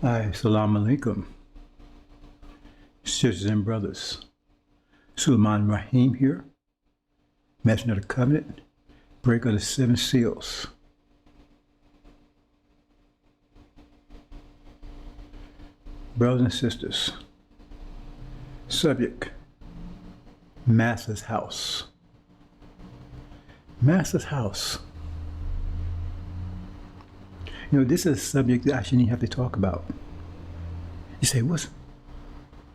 Hi, Salam Alaikum, sisters and brothers. Sulaiman Rahim here, Messenger of the Covenant, breaker of the seven seals. Brothers and sisters, subject, Massa'S House. Massa'S House. You know, this is a subject that I shouldn't even have to talk about. You say, when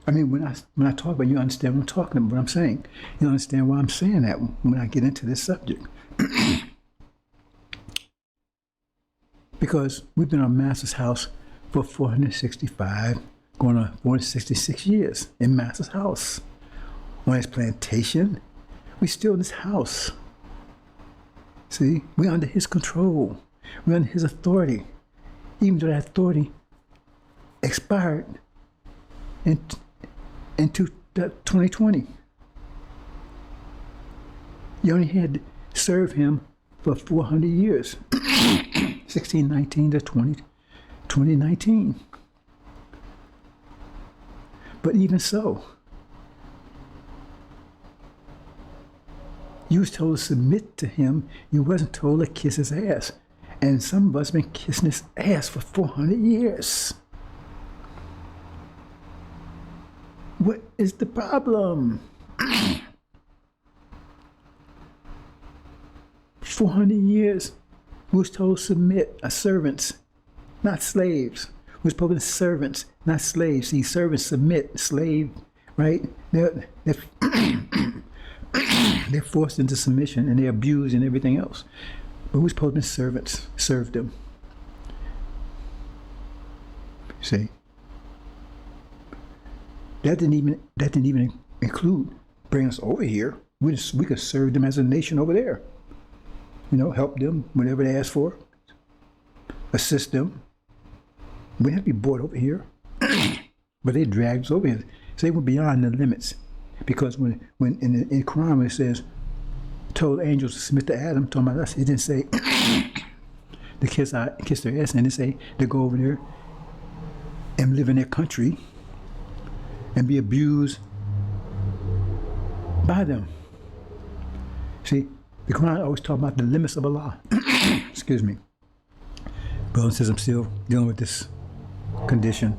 I talk about it, you understand what I'm talking about, what I'm saying. You understand why I'm saying that when I get into this subject. Because we've been on Massa'S House for 465, going on 466 years in Massa'S House. On his plantation, we're still in this house. See, we're under his control. We're under his authority, even though that authority expired in 2020. You only had to serve him for 400 years, 1619 to 2019. But even so, you was told to submit to him. You wasn't told to kiss his ass. And some of us have been kissing his ass for 400 years. What is the problem? 400 years, we was told to submit as servants, not slaves. We was supposed to be servants, not slaves. See, servants submit, slave, right? They're they're forced into submission and they're abused and everything else. But we're supposed to be servants, serve them. See, that didn't even include bringing us over here. We could serve them as a nation over there. You know, help them whatever they ask for, assist them. We didn't have to be brought over here, but they dragged us over here. So they went beyond the limits, because when in the Quran when it says, told angels to submit to Adam, talking about us, it didn't say to kiss their ass, and it say to go over there and live in their country and be abused by them. See, the Quran always talk about the limits of Allah. Excuse me. Brother says I'm still dealing with this condition.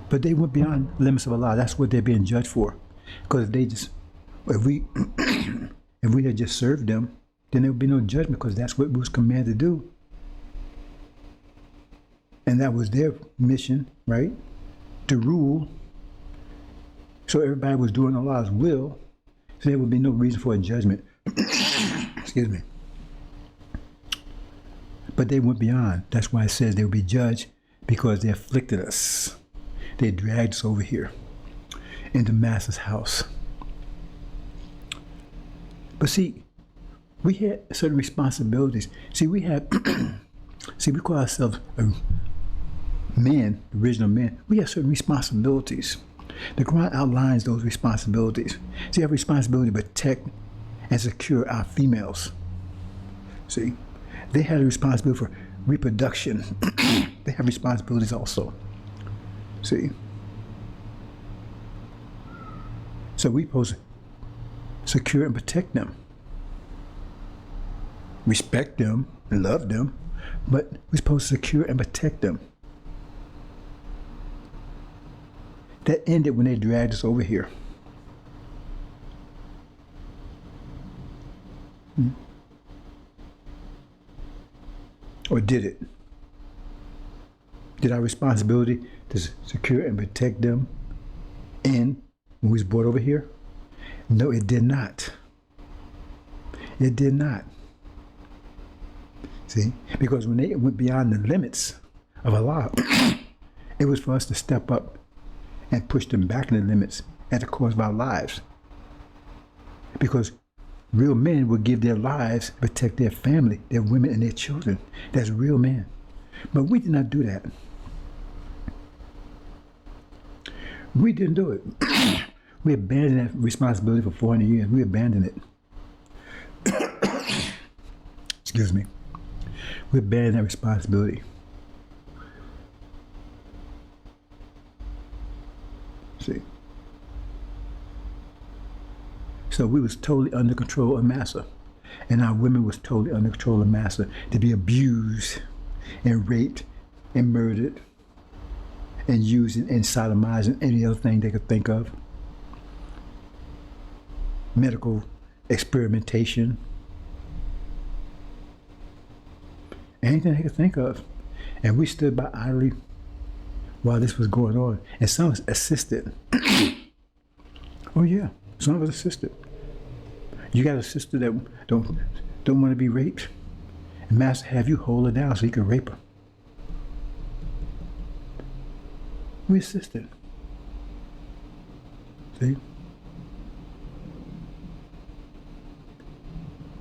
But they went beyond the limits of Allah. That's what they're being judged for. Because if we had just served them, then there would be no judgment, because that's what we was commanded to do. And that was their mission, right? To rule. So everybody was doing Allah's will. So there would be no reason for a judgment. Excuse me. But they went beyond. That's why it says they will be judged, because they afflicted us. They dragged us over here into Massa'S House. But see, we had certain responsibilities. See, we call ourselves men, original men. We have certain responsibilities. The Quran outlines those responsibilities. See, we have responsibility to protect and secure our females. See, they had a responsibility for reproduction. They have responsibilities also. See, so we're supposed to secure and protect them, respect them and love them, but we're supposed to secure and protect them. That ended when they dragged us over here. Or did it? Did our responsibility to secure and protect them end when we was brought over here? No, it did not. It did not. See, because when they went beyond the limits of Allah, it was for us to step up and push them back in the limits at the cost of our lives. Because real men will give their lives to protect their family, their women, and their children. That's real men. But we did not do that. We didn't do it. We abandoned that responsibility for 400 years. We abandoned it. Excuse me. We're bearing that responsibility. See? So we was totally under control of Massa. And our women was totally under control of Massa to be abused and raped and murdered and used and sodomized and any other thing they could think of. Medical experimentation. Anything they could think of. And we stood by idly while this was going on. And some of us assisted. Oh yeah, some of us assisted. You got a sister that don't want to be raped, and Master have you hold her down so he can rape her. We assisted. See?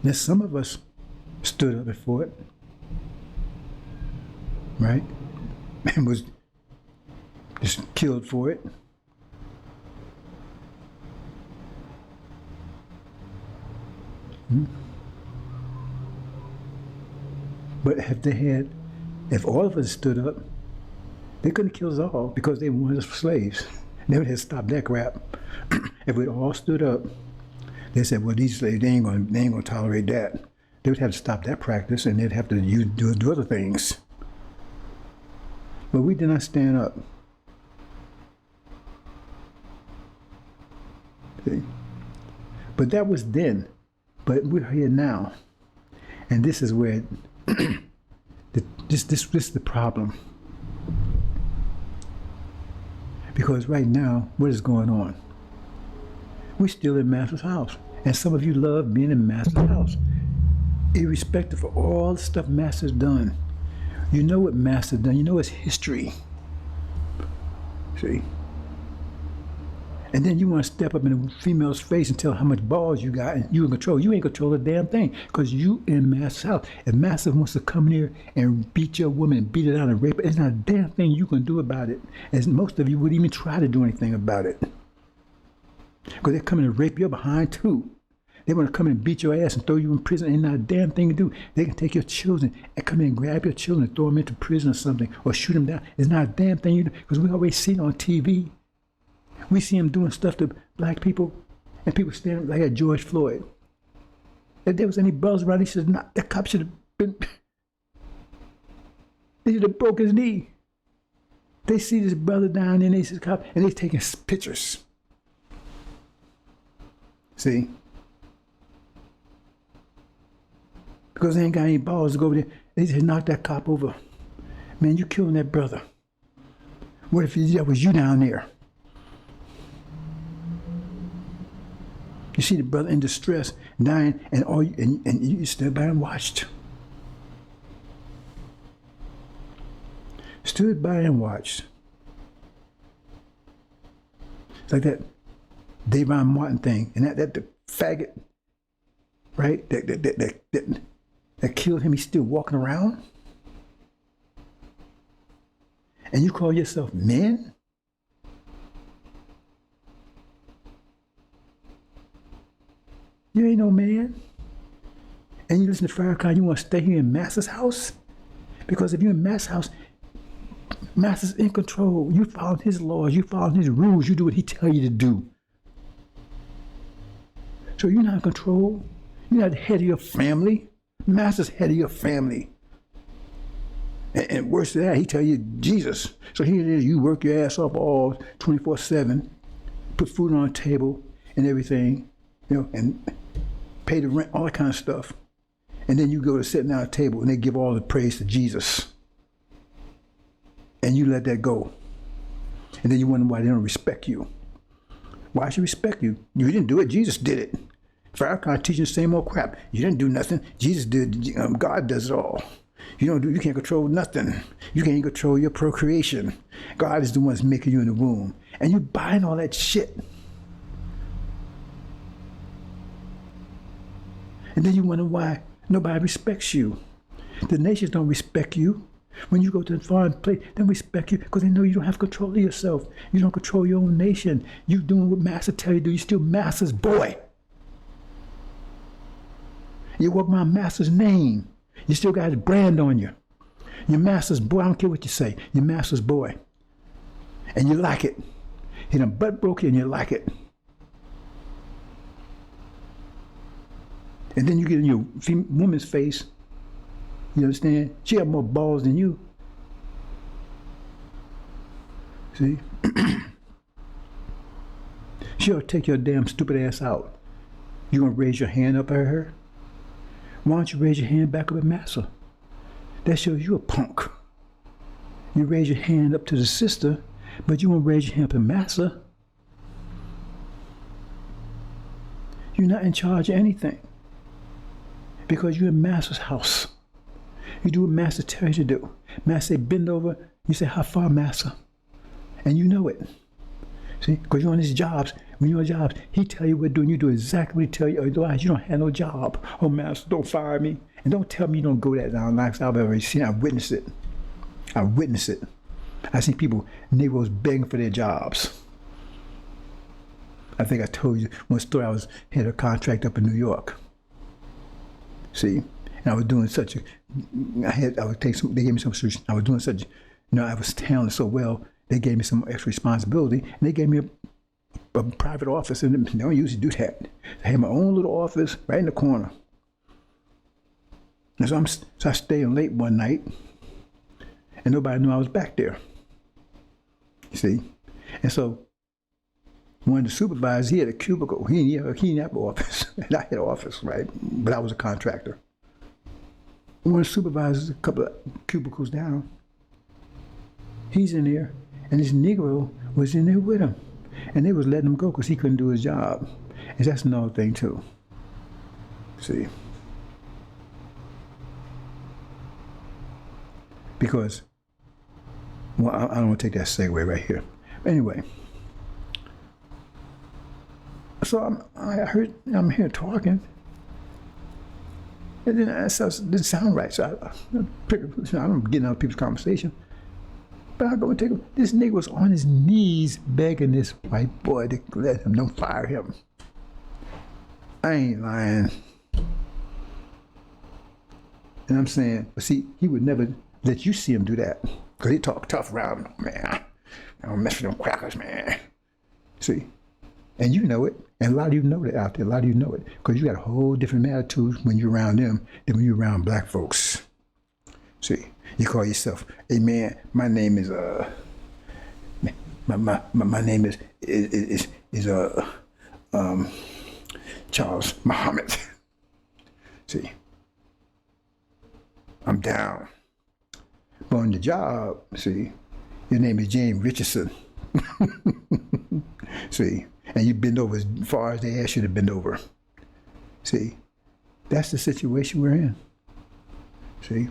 Now some of us stood up and fought, right? And was just killed for it. But if all of us stood up, they couldn't kill us all because they wanted us for slaves. They would have stopped that crap. If we'd all stood up, they said, well, these slaves, they ain't gonna tolerate that. They would have to stop that practice and they'd have to do other things. But we did not stand up. See? But that was then. But we're here now. And this is where this is the problem. Because right now, what is going on? We're still in Massa'S house. And some of you love being in Massa'S house. Irrespective of all the stuff Master's done. You know what Master's done. You know his history. See? And then you want to step up in a female's face and tell her how much balls you got and you in control. You ain't control a damn thing because you in Massa'S house. If Master wants to come in here and beat your woman and beat her down and rape her, it's not a damn thing you can do about it. As most of you wouldn't even try to do anything about it. Because they're coming to rape your behind too. They want to come in and beat your ass and throw you in prison. Ain't not a damn thing to do. They can take your children and come in and grab your children and throw them into prison or something or shoot them down. It's not a damn thing you do because we always see it on TV. We see him doing stuff to black people and people standing like at George Floyd. If there was any brothers around, he said, nah, that cop should have been, they should have broke his knee. They see this brother down there and they see the cop and they're taking pictures. See? Because they ain't got any balls to go over there. They just knocked that cop over. Man, you killing that brother. What if that was you down there? You see the brother in distress, dying, and you stood by and watched. Stood by and watched. It's like that Davon Martin thing, and that the faggot, right? That killed him. He's still walking around, and you call yourself men? You ain't no man. And you listen to Farrakhan, you want to stay here in Massa'S house? Because if you're in Massa'S house, Master's in control. You follow his laws, you follow his rules, you do what he tell you to do. So you're not in control. You're not the head of your family. Master's head of your family. And worse than that, he tell you Jesus. So here it is, you work your ass off all 24/7, put food on the table and everything, and pay the rent, all that kind of stuff. And then you go to sit down at a table and they give all the praise to Jesus. And you let that go. And then you wonder why they don't respect you. Why should respect you? You didn't do it, Jesus did it. Farrakhan teaching the same old crap. You didn't do nothing. Jesus did. God does it all. You can't control nothing. You can't control your procreation. God is the one that's making you in the womb. And you buying all that shit. And then you wonder why nobody respects you. The nations don't respect you. When you go to a foreign place, they don't respect you because they know you don't have control of yourself. You don't control your own nation. You doing what Master tell you to do. You're still Master's boy. You walk around Master's name. You still got his brand on you. Your master's boy, I don't care what you say. Your master's boy. And you like it. He done butt broke you and you like it. And then you get in your woman's face. You understand? She have more balls than you. See? She'll take your damn stupid ass out. You gonna raise your hand up at her? Why don't you raise your hand back up at Massa? That shows you a punk. You raise your hand up to the sister, but you won't raise your hand up at Massa. You're not in charge of anything. Because you're in Massa'S house. You do what Massa tells you to do. Massa say bend over, you say how far, Massa? And you know it. See, because you're on his jobs. When you're on jobs, he tell you what to do, and you do exactly what he tell you. Otherwise, you don't have no job. Oh, Master, don't fire me. And don't tell me you don't go that down life. I've already seen it. I've witnessed it. I've witnessed it. I've seen people, Negroes begging for their jobs. I think I told you one story. I had a contract up in New York. See, and I was doing such a, I would take some, they gave me some, I was doing such, I was handling so well, they gave me some extra responsibility, and they gave me a private office, and they don't usually do that. I had my own little office right in the corner. And so I stayed late one night, and nobody knew I was back there. You see? And so one of the supervisors, he had a cubicle. He didn't have an office. And I had an office, right? But I was a contractor. One of the supervisors, a couple of cubicles down, he's in there, and this Negro was in there with him. And they was letting him go because he couldn't do his job. And that's another thing, too. See? Because, well, I don't want to take that segue right here. But anyway, so I'm here talking, and then it didn't sound right. So I'm getting out of people's conversation. But I go and take him. This nigga was on his knees begging this white boy to let him, don't fire him. I ain't lying. And I'm saying, but see, he would never let you see him do that. Because he talk tough around him, man. I don't mess with them crackers, man. See? And you know it. And a lot of you know that out there. A lot of you know it. Because you got a whole different attitude when you're around them than when you're around black folks. See? You call yourself, hey man, my name is my name is Charles Muhammad. See, I'm down. But on the job, see, your name is James Richardson. See, and you bend over as far as they ask you to bend over. See, that's the situation we're in. See.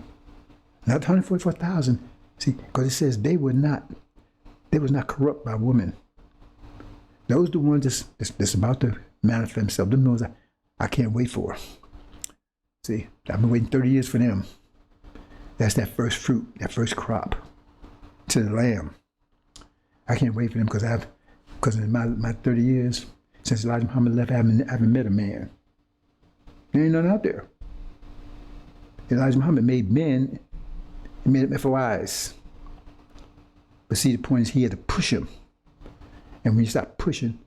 Not 144,000. See, because it says they was not corrupt by women. Those are the ones that's about to manifest themselves. Them ones I can't wait for. See, I've been waiting 30 years for them. That's that first fruit, that first crop to the lamb. I can't wait for them because in my 30 years since Elijah Muhammad left, I haven't met a man. There ain't none out there. Elijah Muhammad made men. He made them FOIs. But see, the point is he had to push them. And when you stop pushing,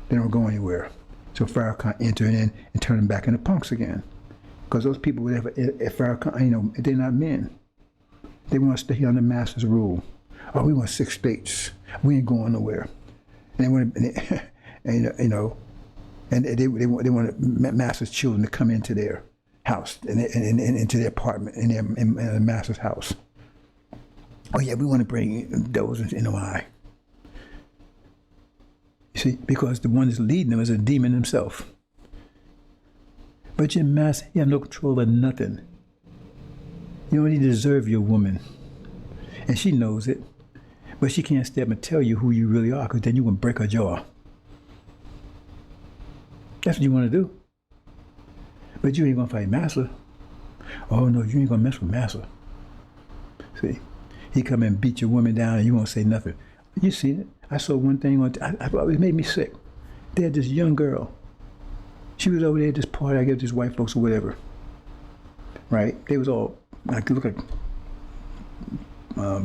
they don't go anywhere. So Farrakhan entered in and turned them back into punks again. Because those people, whatever, at Farrakhan, they're not men. They want to stay under Master's rule. Oh, we want 6 states. We ain't going nowhere. And they want, and they want Master's children to come into their house and into their apartment in the Massa'S house. Oh yeah, we want to bring those into NOI. You see, because the one that's leading them is a demon himself. But your master, you have no control of nothing. You don't even deserve your woman, and she knows it, but she can't step and tell you who you really are, because then you will break her jaw. That's what you want to do. But you ain't gonna fight Massa. Oh no, you ain't gonna mess with Massa. See, he come and beat your woman down and you won't say nothing. You seen it. I saw one thing on, it made me sick. They had this young girl. She was over there at this party, I guess this white folks or whatever. right? They was all like look like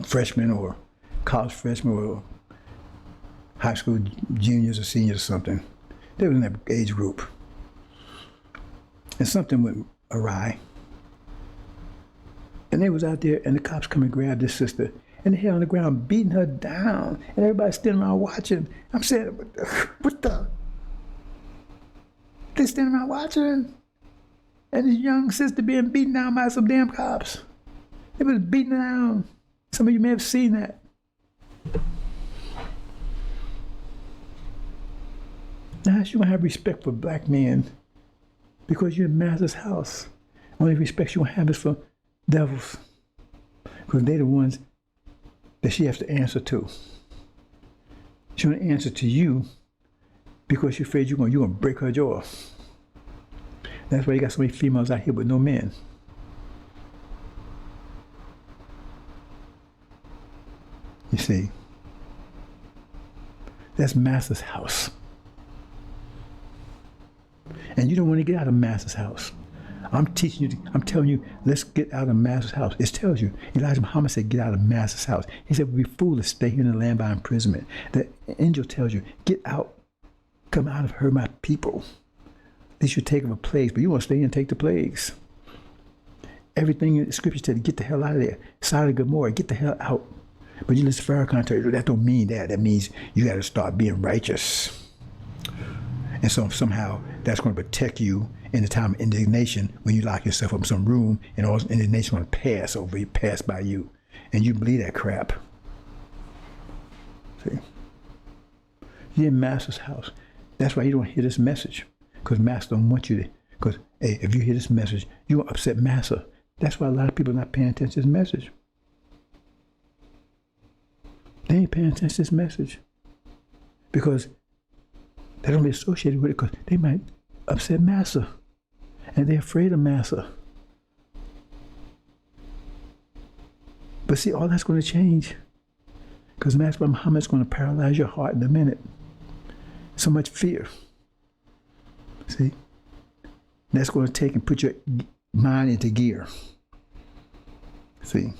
freshmen or college freshmen or high school juniors or seniors or something. They were in that age group. And something went awry. And they was out there, and the cops come and grab this sister, and they had on the ground beating her down, and everybody standing around watching. I'm saying, what the? They standing around watching, and this young sister being beaten down by some damn cops. They was beating her down. Some of you may have seen that. Now you gonna have respect for black men because you're in Massa'S house. Only respect you gonna have is for devils, because they're the ones that she has to answer to. She gonna answer to you because you're afraid you're gonna break her jaw. That's why you got so many females out here with no men. You see, that's Massa'S house. And you don't want to get out of Massa'S house. I'm teaching you, I'm telling you, let's get out of Massa'S house. It tells you, Elijah Muhammad said, get out of Massa'S house. He said, we'd be foolish to stay here in the land by imprisonment. The angel tells you, get out, come out of her, my people. They should take of a plague, but you want to stay and take the plagues. Everything in the scripture said, get the hell out of there. Sodom and Gomorrah, get the hell out. But you listen to Farrakhan tell you, that don't mean that. That means you got to start being righteous. And so somehow that's going to protect you in the time of indignation when you lock yourself up in some room and all indignation is going to pass over you, pass by you. And you believe that crap. See? You're in Master's house. That's why you don't hear this message. Because Master don't want you to. Because, hey, if you hear this message, you're going to upset Master. That's why a lot of people are not paying attention to this message. They ain't paying attention to this message. Because they don't be associated with it because they might upset Massa. And they're afraid of Massa. But see, all that's going to change. Because Master Muhammad's going to paralyze your heart in a minute. So much fear. See? That's going to take and put your mind into gear. See?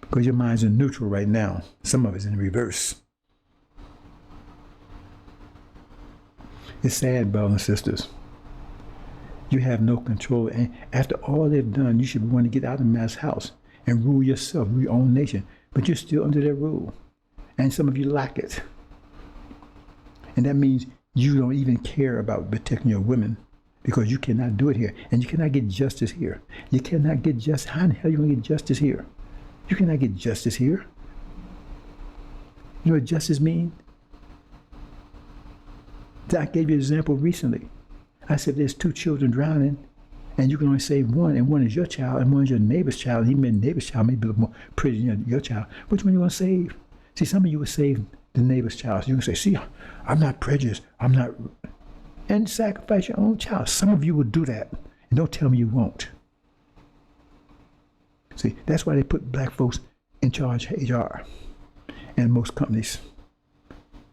Because your mind's in neutral right now. Some of it's in reverse. It's sad, brothers and sisters. You have no control. And after all they've done, you should want to get out of Massa'S house and rule yourself, rule your own nation. But you're still under their rule. And some of you lack it. And that means you don't even care about protecting your women because you cannot do it here. And you cannot get justice here. You cannot get justice. How in the hell are you going to get justice here? You cannot get justice here. You know what justice means? I gave you an example recently. I said there's two children drowning, and you can only save one, and one is your child, and one is your neighbor's child. Even your neighbor's child may be more pretty than your child. Which one you want to save? See, some of you would save the neighbor's child. So you can say, see, I'm not prejudiced. I'm not... And sacrifice your own child. Some of you would do that, and don't tell me you won't. See, that's why they put black folks in charge of HR and most companies.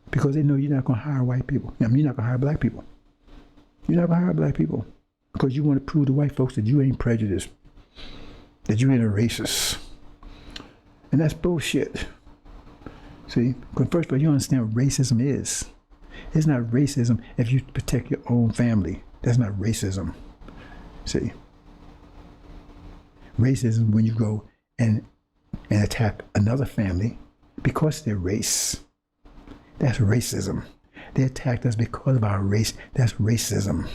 Because they know you're not going to hire white people. I mean, you're not going to hire black people. You're not going to hire black people. Because you want to prove to white folks that you ain't prejudiced. That you ain't a racist. And that's bullshit. See? Because first of all, you understand what racism is. It's not racism if you protect your own family. That's not racism. See? Racism when you go and attack another family because of their race. That's racism. They attacked us because of our race. That's racism.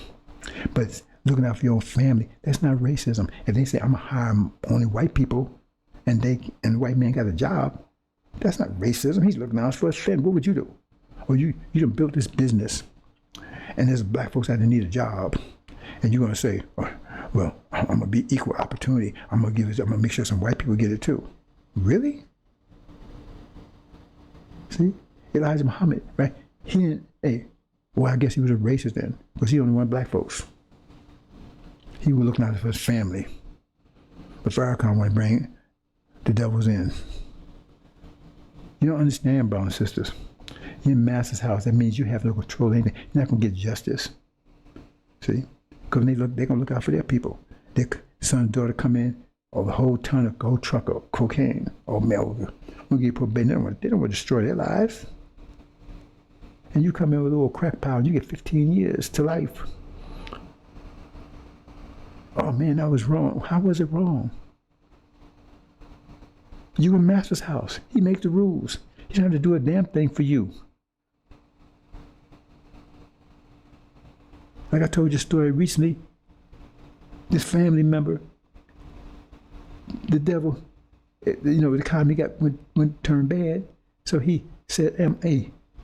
But looking out for your own family, that's not racism. If they say, I'm going to hire only white people and the white man got a job, that's not racism. He's looking out for his family. What would you do? Or you done built this business and there's black folks out there need a job. And you're going to say, well, I'm going to be equal opportunity. I'm going to make sure some white people get it too. Really? See? Elijah Muhammad, right? He didn't, I guess he was a racist then, because he only wanted black folks. He was looking out for his family. But Farrakhan wanted to bring the devils in. You don't understand, brothers and sisters. You're in Massa'S house. That means you have no control of anything. You're not going to get justice. See? Because they're going to look out for their people. Son and daughter come in, or the whole truck of cocaine. Oh man, we'll get probation. They don't want to destroy their lives. And you come in with a little crack pile, and you get 15 years to life. Oh man, that was wrong. How was it wrong? You in Massa'S house. He makes the rules. He doesn't have to do a damn thing for you. Like I told you a story recently, this family member, the devil, the economy went turned bad. So he said,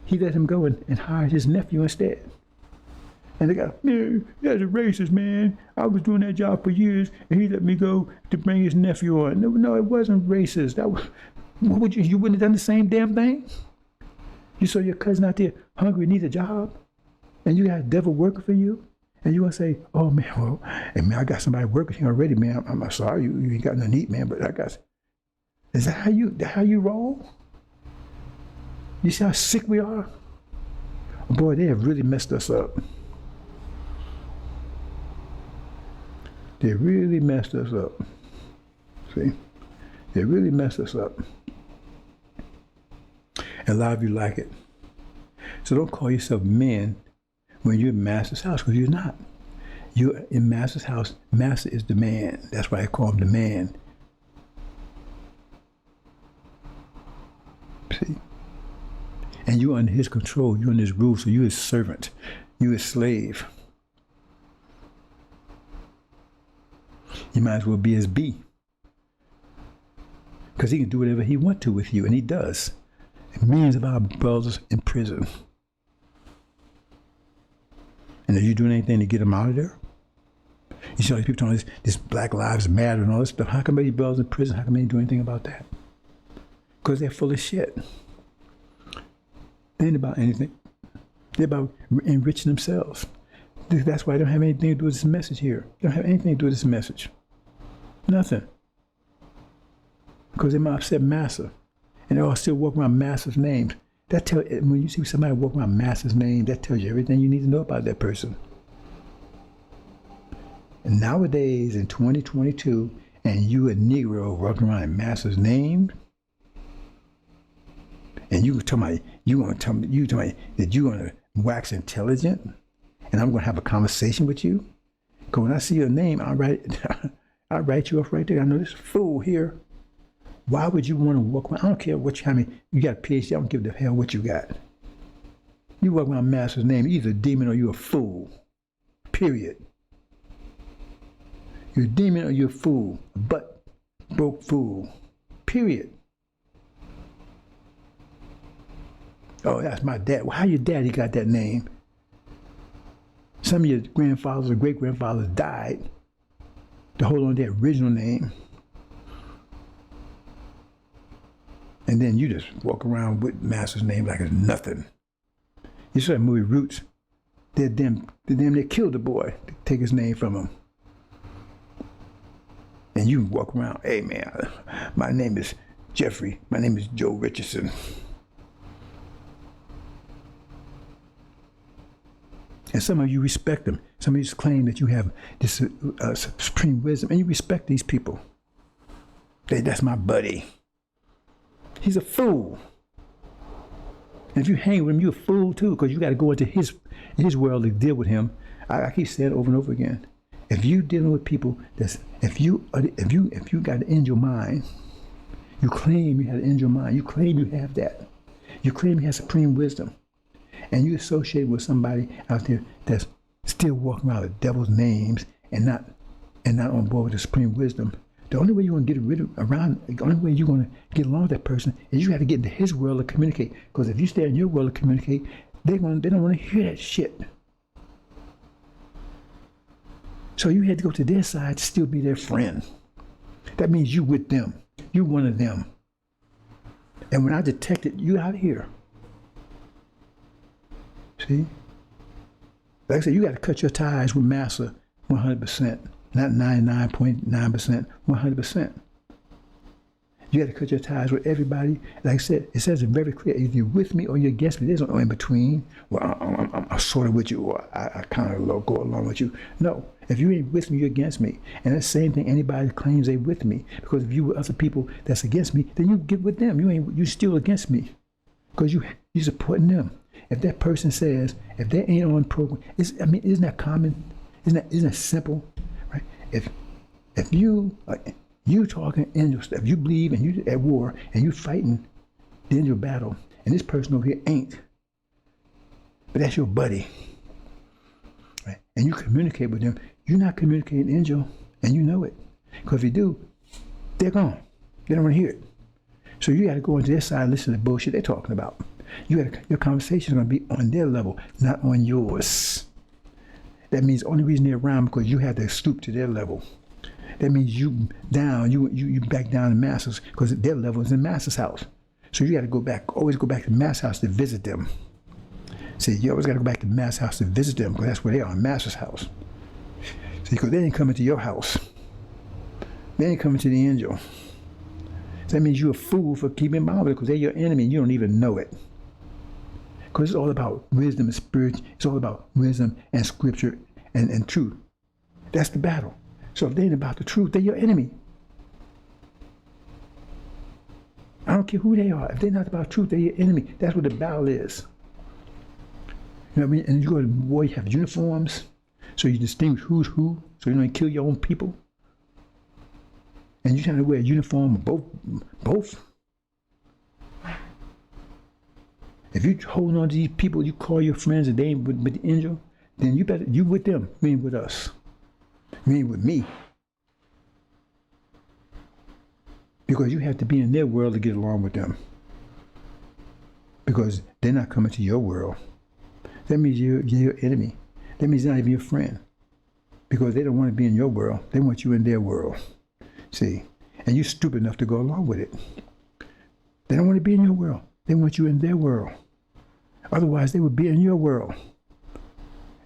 he let him go and hired his nephew instead. And they got, man, that's a racist, man. I was doing that job for years, and he let me go to bring his nephew on. No, it wasn't racist. You wouldn't have done the same damn thing? You saw your cousin out there hungry, needs a job, and you got a devil working for you, and you want to say, oh, man, well, hey, man, I got somebody working here already, man. I'm sorry, you ain't got nothing to eat, man, but I got... Is that how you roll? You see how sick we are? Boy, they have really messed us up. They really messed us up. See? They really messed us up. And a lot of you like it. So don't call yourself men when you're in Massa'S house, because you're not. You're in Massa'S house. Massa is the man. That's why I call him the man. See? And you're under his control. You're under his rule. So you're his servant. You're his slave. You might as well be his bee. Because he can do whatever he wants to with you, and he does. And millions of our brothers in prison. And are you doing anything to get them out of there? You see all these people talking this Black Lives Matter and all this stuff. How come these brothers in prison, how come they do anything about that? Because they're full of shit. They ain't about anything. They're about enriching themselves. That's why I don't have anything to do with this message here. They don't have anything to do with this message. Nothing. Because they might upset Massa. And they all still walk around Massa's names. When you see somebody walk around Massa's name, that tells you everything you need to know about that person. And nowadays, in 2022, and you a Negro walking around in Massa's name, and you want to tell me that you're going to wax intelligent, and I'm going to have a conversation with you? Because when I see your name, I'll write you off right there. I know this fool here. Why would you want to walk around? I don't care how many, you got a PhD, I don't give the hell what you got. You walk around Master's name, you're either a demon or you're a fool. Period. You're a demon or you're a fool. A butt broke fool. Period. Oh, that's my dad. Well, how your daddy got that name? Some of your grandfathers or great-grandfathers died to hold on to their original name. And then you just walk around with Master's name like it's nothing. You saw that movie Roots. They killed the boy to take his name from him. And you walk around, hey man, my name is Jeffrey. My name is Joe Richardson. And some of you respect them. Some of you claim that you have this supreme wisdom, and you respect these people. That's my buddy. He's a fool. And if you hang with him, you're a fool too, because you got to go into his world to deal with him. I keep saying it over and over again. If you dealing with people if you got an angel mind, you claim you have an angel mind. You claim you have that. You claim you have supreme wisdom, and you associate with somebody out there that's still walking around with devil's names and not on board with the supreme wisdom. The only way you're going to the only way you're going to get along with that person is you have to get into his world to communicate. Because if you stay in your world to communicate, they don't want to hear that shit. So you had to go to their side to still be their friend. That means you with them. You one of them. And when I detect it, you out of here. See? Like I said, you got to cut your ties with Massa 100%. Not 99.9%, 100%. You got to cut your ties with everybody. Like I said, it says it very clear. If you're with me or you're against me, there's no in between. Well, I'm sort of with you, or I kind of go along with you. No, If you ain't with me, you're against me. And that's the same thing anybody claims they with me. Because if you with other people that's against me, then you get with them. You still against me. Because you supporting them. If that person says, if they ain't on program, isn't that common? Isn't that simple? Right? If you talking angel stuff, you believe and you at war and you fighting the angel battle, and this person over here ain't, but that's your buddy. Right? And you communicate with them, you're not communicating angel, and you know it. Because if you do, they're gone. They don't want to hear it. So you got to go into their side and listen to the bullshit they're talking about. Your conversation is going to be on their level, not on yours. That means the only reason they're around because you have to stoop to their level. That means you back down to Massa'S because their level is in Massa'S House. So you got to always go back to Massa'S House to visit them. See, you always got to go back to Massa'S House to visit them because that's where they are, in Massa'S House. See, because they ain't coming to your house. They ain't coming to the angel. So that means you're a fool for keeping bound with it because they're your enemy and you don't even know it. Because it's all about wisdom and spirit. It's all about wisdom and scripture and truth. That's the battle. So if they ain't about the truth, they're your enemy. I don't care who they are. If they're not about truth, they're your enemy. That's what the battle is. You know what I mean? And you go to war, you have uniforms, so you distinguish who's who, so you don't kill your own people. And you trying to wear a uniform of both. If you holding on to these people, you call your friends and they ain't with the angel, then you with them, you ain't with us. You ain't with me. Because you have to be in their world to get along with them. Because they're not coming to your world. That means you're your enemy. That means they're not even your friend. Because they don't want to be in your world. They want you in their world. See? And you're stupid enough to go along with it. They don't want to be in your world. They want you in their world. Otherwise, they would be in your world.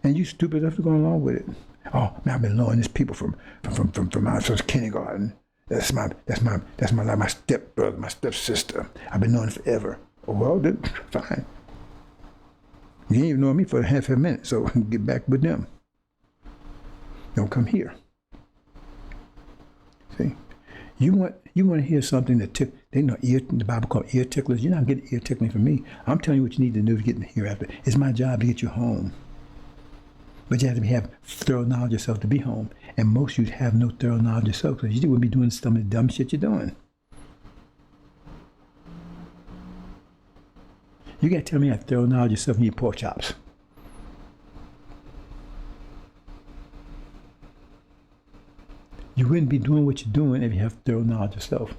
And you stupid enough to go along with it. Oh, man, I've been knowing these people from since kindergarten. That's my stepbrother, my stepsister. I've been knowing it forever. Oh, well, then, fine. You ain't even know me for half a minute, so get back with them. Don't come here. See, you want to hear something that the Bible called ear ticklers. You're not getting ear tickling from me. I'm telling you what you need to do to get in here after. It's my job to get you home. But you have to have thorough knowledge of yourself to be home. And most of you have no thorough knowledge of yourself because you wouldn't be doing some of the dumb shit you're doing. You got to tell me you have thorough knowledge of yourself and you eat pork chops. You wouldn't be doing what you're doing if you have thorough knowledge of yourself.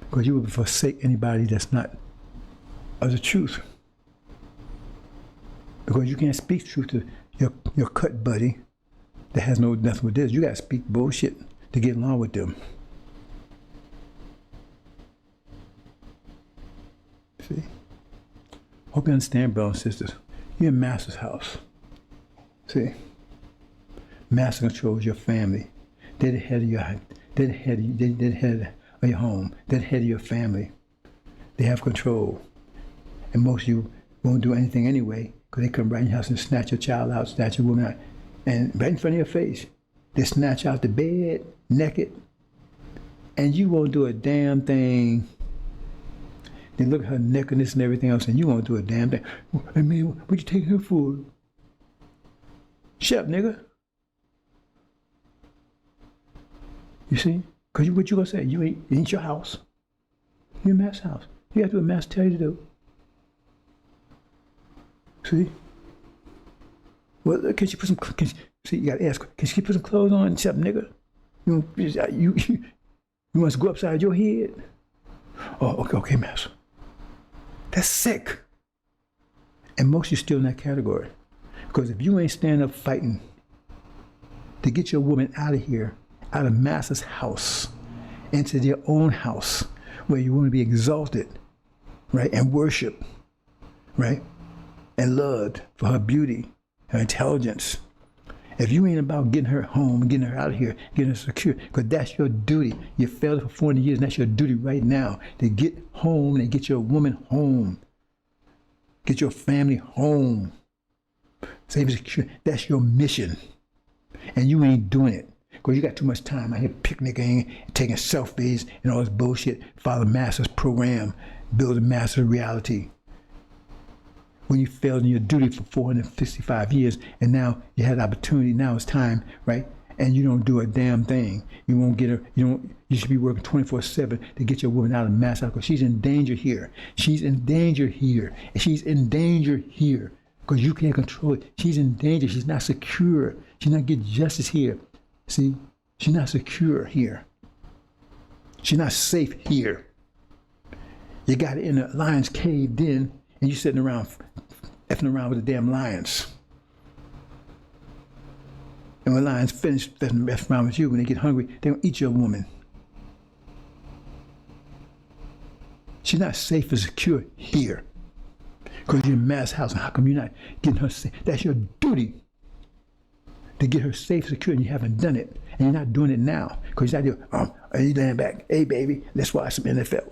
Because you would forsake anybody that's not of the truth. Because you can't speak truth to your cut buddy that has nothing with this. You got to speak bullshit to get along with them. See? Hope you understand, brothers and sisters. You're in Massa'S House. See? Master controls your family. They're the head of your home. They're the head of your family. They have control. And most of you won't do anything anyway because they come right in your house and snatch your child out, snatch your woman out, and right in front of your face. They snatch out the bed, naked, and you won't do a damn thing. They look at her nakedness and everything else, and you won't do a damn thing. I mean, what you taking her for? Shut up, nigga. You see? Because what you going to say? It ain't your house. You're in Massa'S house. You have to do what Master tell you to do. See? Well, can she put some, see, you got to ask, can she put some clothes on? Shut up, nigga. You must go upside your head. Oh, okay, Master. That's sick. And most of you still in that category. Because if you ain't standing up fighting to get your woman out of here, out of Massa'S house, into their own house, where you want to be exalted, right, and worship, right, and loved for her beauty, her intelligence. If you ain't about getting her home, getting her out of here, getting her secure, because that's your duty. You failed for 40 years, and that's your duty right now, to get home and get your woman home. Get your family home. Save secure. That's your mission. And you ain't doing it because you got too much time out here picnicking, taking selfies, and all this bullshit. Follow Massa'S program, build a Massa'S reality. When you failed in your duty for 465 years, and now you had the opportunity, now it's time, right? And you don't do a damn thing. You won't get her, you should be working 24/7 to get your woman out of Massa'S House because she's in danger here. She's in danger here. And she's in danger here because you can't control it. She's in danger. She's not secure. She's not getting justice here. See, she's not secure here. She's not safe here. You got it in a lion's caved in, and you sitting around effing around with the damn lions. And when lions finish effing around with you, when they get hungry, they're going to eat your woman. She's not safe and secure here. Because you're in Massa'S House, and how come you're not getting her safe? That's your duty. To get her safe, secure, and you haven't done it. And you're not doing it now. Because you're not doing, are you laying back? Hey, baby, let's watch some NFL.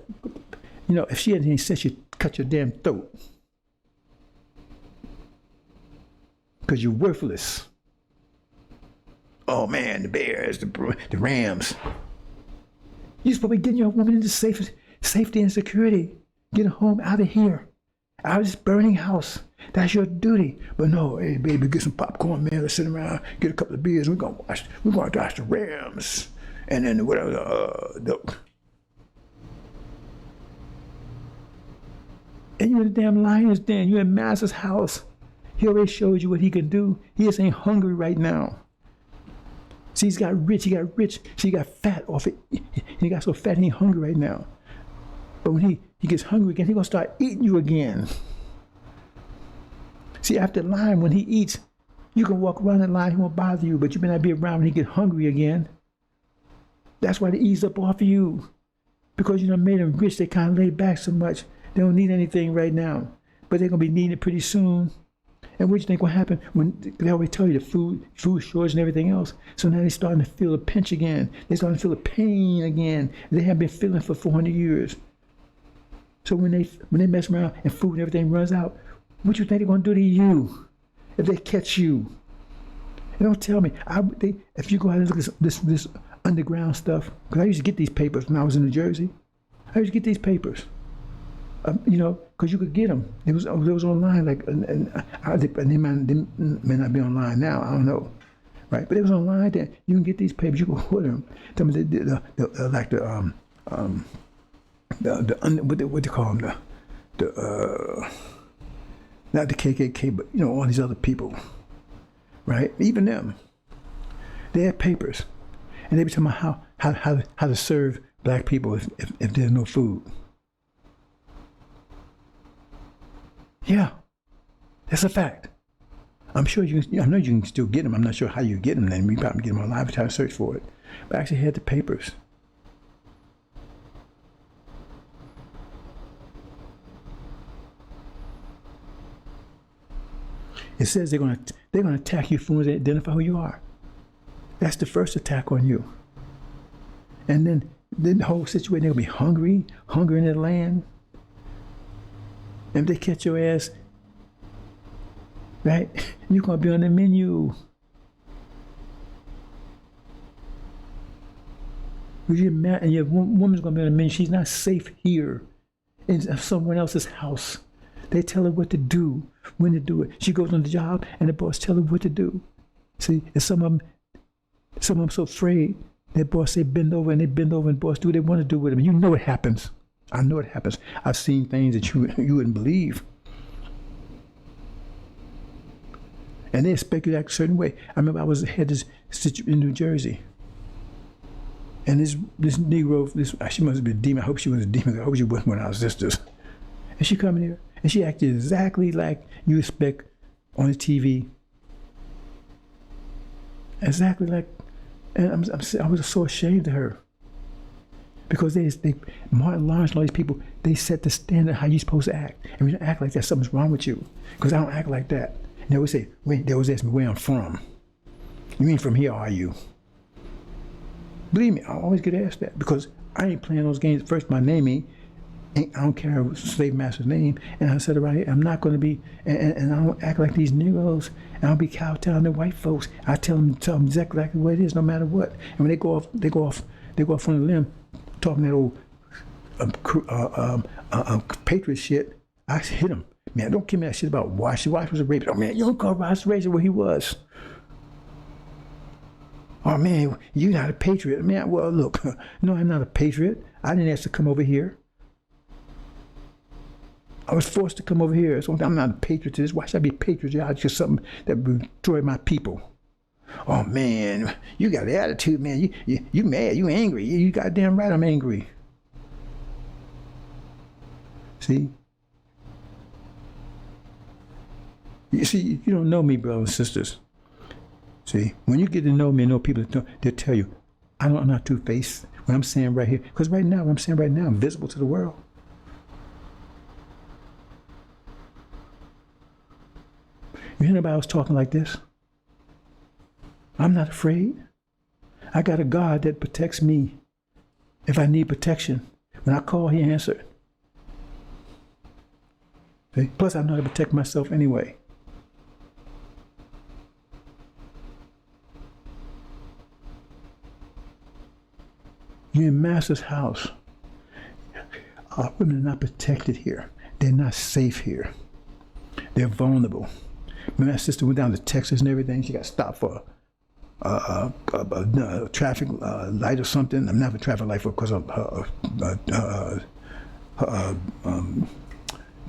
You know, if she hadn't said she'd cut your damn throat. Because you're worthless. Oh, man, the Bears, the Rams. You're supposed to be getting your woman into safety and security. Get her home out of here. Out of this burning house. That's your duty. But no, hey, baby, get some popcorn, man. Let's sit around, get a couple of beers. We're going to watch the Rams. And then whatever, and you're in the damn lion's den. You're in Massa'S house. He already showed you what he can do. He just ain't hungry right now. See, he got rich. See, he got fat off it. He got so fat he ain't hungry right now. But when he gets hungry again, he's going to start eating you again. See, after lying, when he eats, you can walk around and lie, he won't bother you, but you may not be around when he gets hungry again. That's why they ease up off of you. Because you done made them rich, they kind of laid back so much. They don't need anything right now. But they're going to be needing it pretty soon. And what do you think will happen when they always tell you the food shortage and everything else? So now they're starting to feel a pinch again. They're starting to feel the pain again. They haven't been feeling for 400 years. So when they mess around and food and everything runs out, what you think they're going to do to you if they catch you? And don't tell me. If you go out and look at this underground stuff, because I used to get these papers when I was in New Jersey. I used to get these papers. Because you could get them. It was online, like, and they may not be online now. I don't know, right? But it was online. Then you can get these papers. You can order them. Tell me what they call them, not the KKK, but all these other people, right? Even them, they had papers, and they be talking about how to serve black people if there's no food. Yeah, that's a fact. I'm sure I know you can still get them. I'm not sure how you get them. Then we probably get them online and try to search for it. But I actually had the papers. It says they're gonna attack you as soon as they identify who you are. That's the first attack on you. And then the whole situation, they're gonna be hungry in their land. And if they catch your ass, right, you're going to be on the menu. And your woman's going to be on the menu. She's not safe here in someone else's house. They tell her what to do, when to do it. She goes on the job, and the boss tell her what to do. See, and some of them so afraid. Their boss say bend over, and they bend over, and the boss do what they want to do with them. You know it happens. I know it happens. I've seen things that you wouldn't believe. And they expect you to act a certain way. I remember I was head in New Jersey. And this Negro, she must have been a demon. I hope she was a demon. I hope she wasn't one of our sisters. And she come in here, and she acted exactly like you expect on the TV. Exactly like, and I was so ashamed of her. Because Martin Lawrence and all these people, they set the standard how you're supposed to act. And when you don't act like that, something's wrong with you. Because I don't act like that. And they always say, they always ask me where I'm from. You ain't from here, are you? Believe me, I always get asked that. Because I ain't playing those games. First, my name ain't I don't care what slave master's name. And I said right here, I'm not going to be, and I don't act like these Negroes. And I don't be kowtowing to white folks. I tell them exactly what it is, no matter what. And when they go off on the limb, talking that old patriot shit, I hit them. Man, don't give me that shit about Wash. Wash was a rapist. Oh man, you don't call Wash a rapist where he was. Oh man, you're not a patriot. Man, well look, no, I'm not a patriot. I didn't ask to come over here. I was forced to come over here. So I'm not a patriot. Why should I be a patriot? It's just something that would destroy my people. Oh man, you got an attitude, man. You mad, you angry. You goddamn right I'm angry. See? You see, you don't know me, brothers and sisters. See, when you get to know me and know people, they'll tell you, I'm not two-faced. What I'm saying right here, because right now, what I'm saying right now, I'm visible to the world. You hear anybody else talking like this? I'm not afraid. I got a God that protects me. If I need protection, when I call, he answered. See? Plus, I know how to protect myself anyway. You're in Massa'S house. Women are not protected here. They're not safe here. They're vulnerable. My sister went down to Texas and everything. She got stopped for a traffic light or something. I'm not a traffic light because of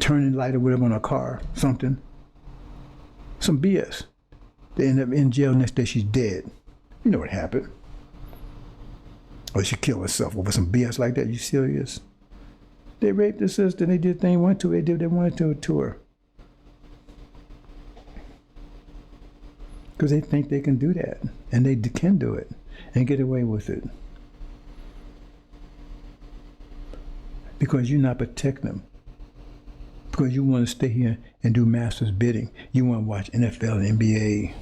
turning light or whatever on her car, something. Some BS. They end up in jail. Next day she's dead. You know what happened. Or she killed herself over some BS like that. You serious? They raped the sister. They did what they wanted to. They did what they wanted to her. Because they think they can do that. And they can do it. And get away with it. Because you're not protecting them. Because you want to stay here and do master's bidding. You want to watch NFL and NBA.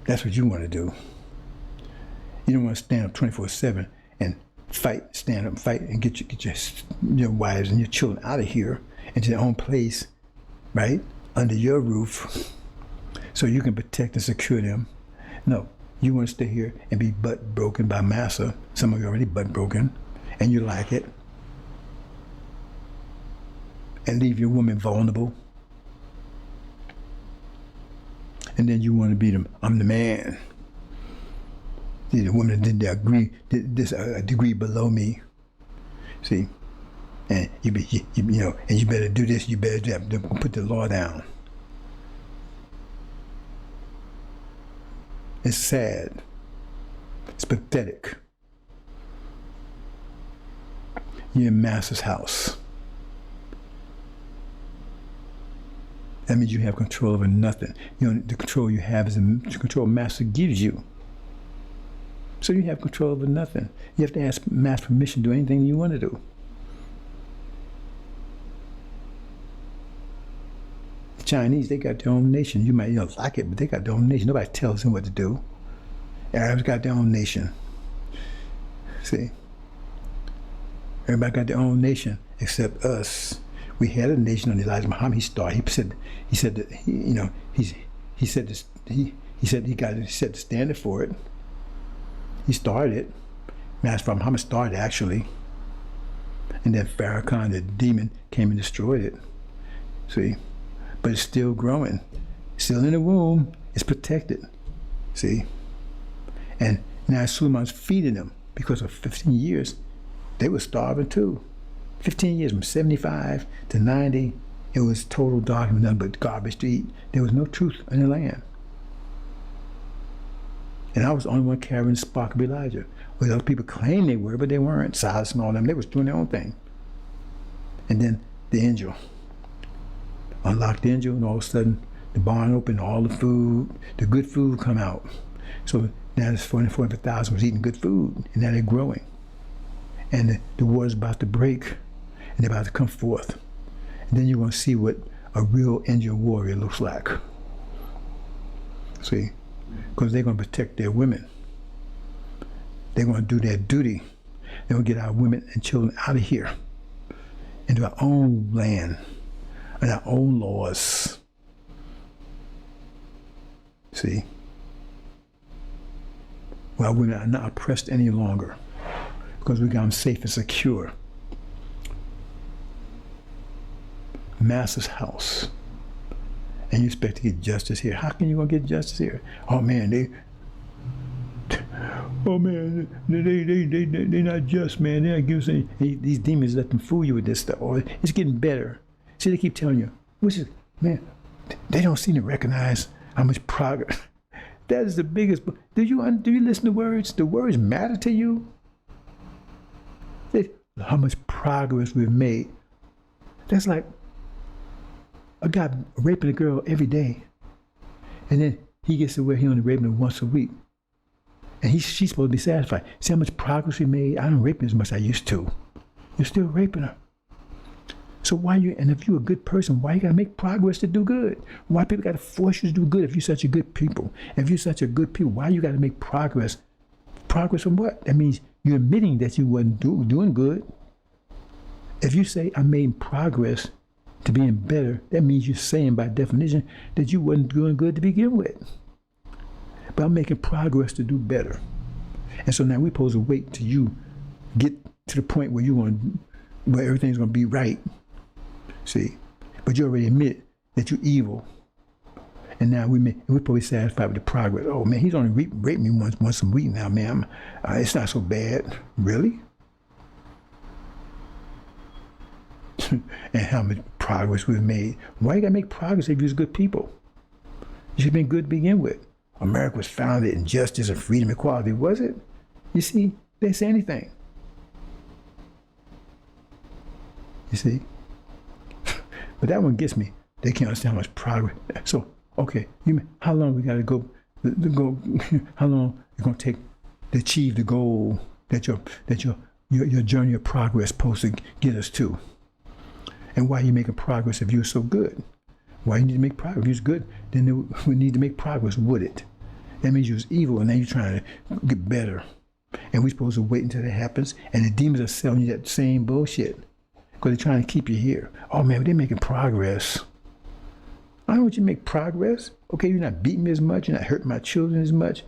That's what you want to do. You don't want to stand up 24/7 and fight, stand up and fight and get your wives and your children out of here into their own place, right? Under your roof, so you can protect and secure them. No, you want to stay here and be butt broken by Massa. Some of you already butt broken, and you like it. And leave your woman vulnerable. And then you want to be them, I'm the man. The woman did a degree below me. See, and you know, and you better do this. You better do that. Put the law down. It's sad. It's pathetic. You're in Massa'S house. That means you have control over nothing. You know, the control you have is the control Master gives you. So you have control over nothing. You have to ask Master permission to do anything you want to do. The Chinese, they got their own nation. You might not like it, but they got their own nation. Nobody tells them what to do. Arabs got their own nation. See? Everybody got their own nation except us. We had a nation on Elijah Muhammad. He said that he set the standard for it. He started it. Master Muhammad started actually. And then Farrakhan, the demon, came and destroyed it. See? But it's still growing. Still in the womb. It's protected. See? And now Suleiman's feeding them because for 15 years, they were starving too. 15 years, from 75 to 90, it was total darkness, nothing but garbage to eat. There was no truth in the land. And I was the only one carrying the spark of Elijah. Well, other people claimed they were, but they weren't. Silas and all them, they was doing their own thing. And then the angel. Unlocked the angel, and all of a sudden, the barn opened, all the food, the good food come out. So now there's 400,000 was eating good food, and now they're growing. And the water's about to break, and they're about to come forth. And then you're going to see what a real angel warrior looks like. See? Because they're going to protect their women. They're going to do their duty. Then we'll get our women and children out of here into our own land and our own laws. See? Well, our women are not oppressed any longer because we got them safe and secure. Massa'S House. And you expect to get justice here. How can you gonna get justice here? Oh man, they not just, man. They're not giving us these demons let them fool you with this stuff. Oh, it's getting better. See, they keep telling you, which is, man, they don't seem to recognize how much progress. That is the biggest. Do you listen to words? Do words matter to you? How much progress we've made. That's like a guy raping a girl every day, and then he gets to where he only raping her once a week, and she's supposed to be satisfied. See how much progress we made? I don't rape her as much as I used to. You're still raping her. So and if you're a good person, why you gotta make progress to do good? Why people gotta force you to do good if you're such a good people? If you're such a good people, why you gotta make progress? Progress from what? That means you're admitting that you wasn't doing good. If you say, I made progress to being better, that means you're saying by definition that you wasn't doing good to begin with. But I'm making progress to do better. And so now we're supposed to wait till you get to the point where where everything's gonna be right. See? But you already admit that you're evil. And now we're probably satisfied with the progress. Oh man, he's only raped me once a week now, man. It's not so bad. Really? And how much progress we've made. Why you gotta make progress if you're good people? You should have been good to begin with. America was founded in justice and freedom and equality, was it? You see, they didn't say anything. You see? But that one gets me. They can't understand how much progress. So, okay, how long we gotta go? How long it's gonna take to achieve the goal that your journey of progress supposed to get us to? And why are you making progress if you're so good? Why you need to make progress? If you're good, then we need to make progress with it. That means you was evil, and now you're trying to get better. And we're supposed to wait until that happens, and the demons are selling you that same bullshit because they're trying to keep you here. Oh man, they're making progress. I don't want you to make progress. Okay, you're not beating me as much. You're not hurting my children as much,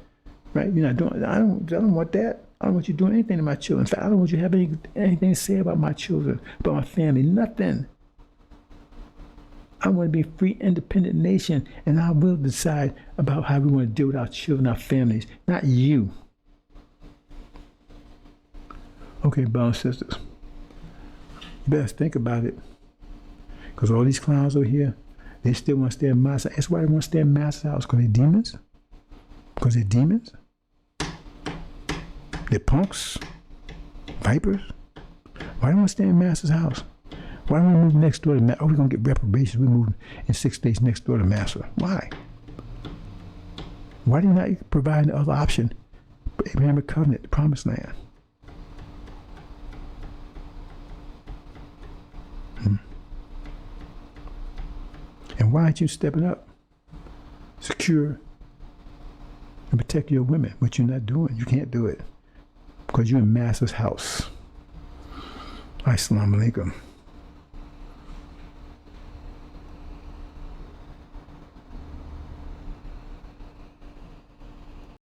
right? You're not doing. I don't want that. I don't want you doing anything to my children. In fact, I don't want you to have anything to say about my children, about my family. Nothing. I want to be a free, independent nation, and I will decide about how we want to deal with our children, our families, not you. Okay, brothers and sisters, you better think about it, because all these clowns over here, they still want to stay in Massa'S. That's why they want to stay in Massa'S House, because they're demons. Because they're demons. They're punks, vipers. Why do you want to stay in Massa'S House? Why don't we move next door to Massa? Oh, we're going to get reparations. We move in 6 states next door to Massa. Why? Why do you not provide an other option? Abrahamic covenant, the promised land. And why aren't you stepping up? Secure and protect your women, which you're not doing. You can't do it because you're in Massa'S House. Assalamu alaikum.